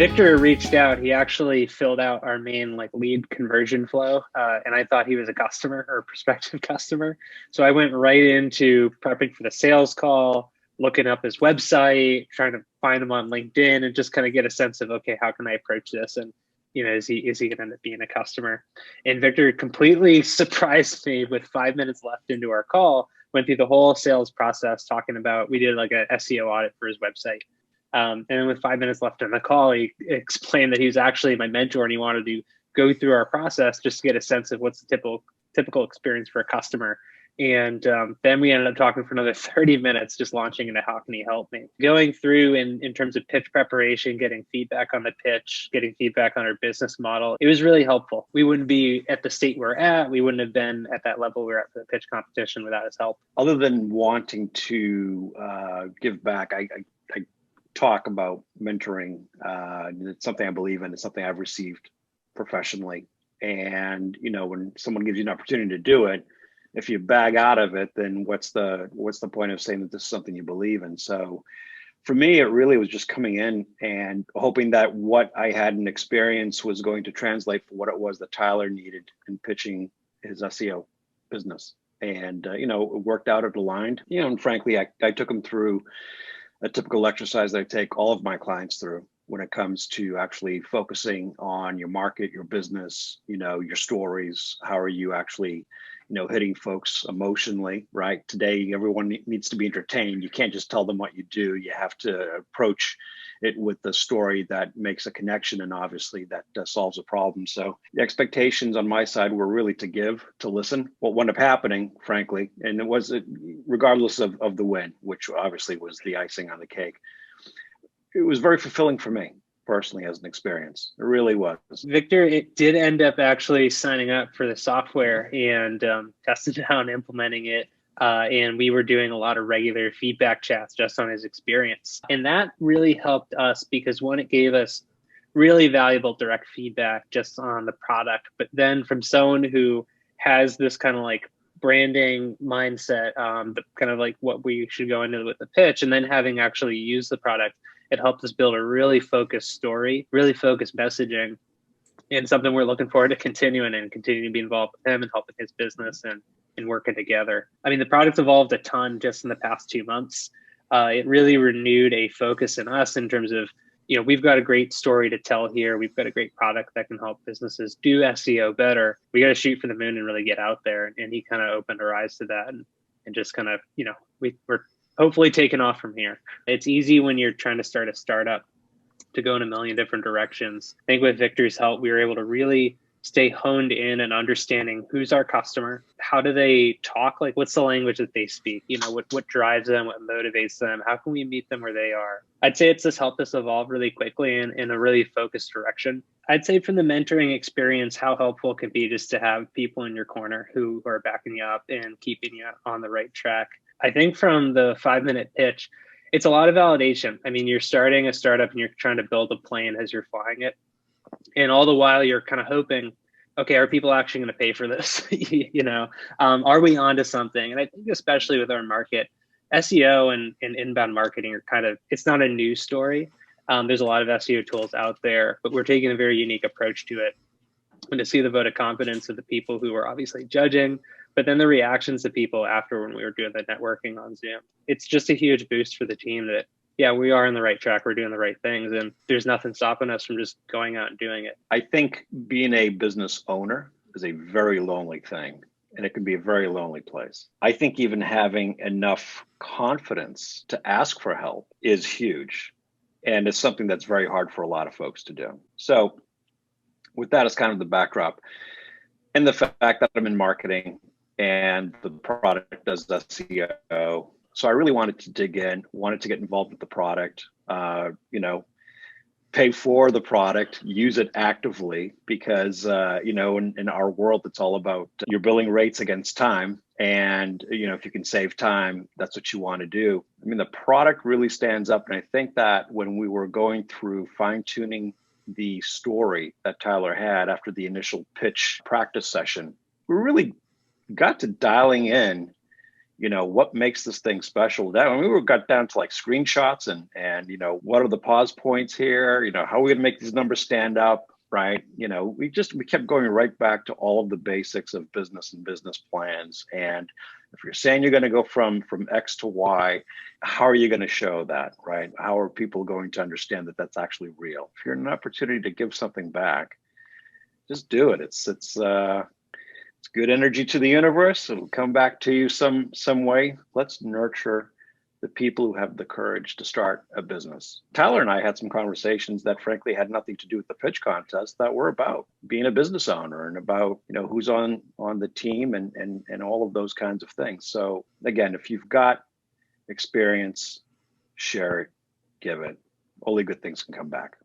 Victor reached out. He actually filled out our main lead conversion flow, and I thought he was a customer or a prospective customer. So I went right into prepping for the sales call, looking up his website, trying to find him on LinkedIn, and just kind of get a sense of, okay, how can I approach this? And is he going to end up being a customer? And Victor completely surprised me with 5 minutes left into our call. Went through the whole sales process, talking about, we did like a SEO audit for his website. And then with 5 minutes left in the call, he explained that he was actually my mentor and he wanted to go through our process just to get a sense of what's the typical experience for a customer. And then we ended up talking for another 30 minutes, just launching into how can he help me? Going through in terms of pitch preparation, getting feedback on the pitch, getting feedback on our business model. It was really helpful. We wouldn't be at the state we're at. We wouldn't have been at that level we were at for the pitch competition without his help. Other than wanting to give back, I talk about mentoring. It's something I believe in. It's something I've received professionally. And, when someone gives you an opportunity to do it, if you bag out of it, then what's the point of saying that this is something you believe in? So for me, it really was just coming in and hoping that what I had in experience was going to translate for what it was that Tyler needed in pitching his SEO business. And, it worked out, it aligned, and frankly, I took him through a typical exercise that I take all of my clients through when it comes to actually focusing on your market, your business, your stories. How are you actually, hitting folks emotionally, right? Today, everyone needs to be entertained. You can't just tell them what you do. You have to approach it with the story that makes a connection, and obviously that solves a problem. So the expectations on my side were really to give, to listen. What wound up happening, frankly, and it was regardless of the win, which obviously was the icing on the cake, it was very fulfilling for me personally as an experience. It really was. Victor, it did end up actually signing up for the software and testing it out and implementing it. And we were doing a lot of regular feedback chats just on his experience. And that really helped us because, one, it gave us really valuable direct feedback just on the product. But then from someone who has this kind of branding mindset, kind of what we should go into with the pitch, and then having actually used the product, it helped us build a really focused story, really focused messaging, and something we're looking forward to continuing to be involved with him and helping his business and working together. I mean, the product evolved a ton just in the past 2 months. It really renewed a focus in us in terms of, we've got a great story to tell here. We've got a great product that can help businesses do SEO better. We got to shoot for the moon and really get out there. And he kind of opened our eyes to that and just kind of, we're hopefully taking off from here. It's easy when you're trying to start a startup to go in a million different directions. I think with Victor's help, we were able to really stay honed in and understanding who's our customer, how do they talk, what's the language that they speak, what drives them, what motivates them, how can we meet them where they are. I'd say it's just helped us evolve really quickly in a really focused direction. I'd say from the mentoring experience, how helpful it can be just to have people in your corner who are backing you up and keeping you on the right track. I think from the 5-minute pitch, it's a lot of validation. I mean, you're starting a startup and you're trying to build a plane as you're flying it. And all the while you're kind of hoping, okay, are people actually going to pay for this? Are we onto something? And I think especially with our market, SEO and inbound marketing are it's not a new story. There's a lot of SEO tools out there, but we're taking a very unique approach to it. And to see the vote of confidence of the people who are obviously judging, but then the reactions of people after when we were doing the networking on Zoom, it's just a huge boost for the team that, yeah, we are on the right track. We're doing the right things. And there's nothing stopping us from just going out and doing it. I think being a business owner is a very lonely thing, and it can be a very lonely place. I think even having enough confidence to ask for help is huge. And it's something that's very hard for a lot of folks to do. So with that as kind of the backdrop, and the fact that I'm in marketing and the product does SEO. So I really wanted to dig in, wanted to get involved with the product, pay for the product, use it actively because, in our world, it's all about your billing rates against time. And, if you can save time, that's what you want to do. I mean, the product really stands up. And I think that when we were going through fine tuning the story that Tyler had after the initial pitch practice session, we really got to dialing in, what makes this thing special. That when we got down to like screenshots and what are the pause points here, how are we gonna make these numbers stand up, right? We kept going right back to all of the basics of business and business plans. And if you're saying you're going to go from X to Y, how are you going to show that, right? How are people going to understand that that's actually real? If you're an opportunity to give something back, just do it. It's good energy to the universe. It'll come back to you some way. Let's nurture the people who have the courage to start a business. Tyler and I had some conversations that frankly had nothing to do with the pitch contest, that were about being a business owner and about, who's on the team and all of those kinds of things. So again, if you've got experience, share it, give it. Only good things can come back.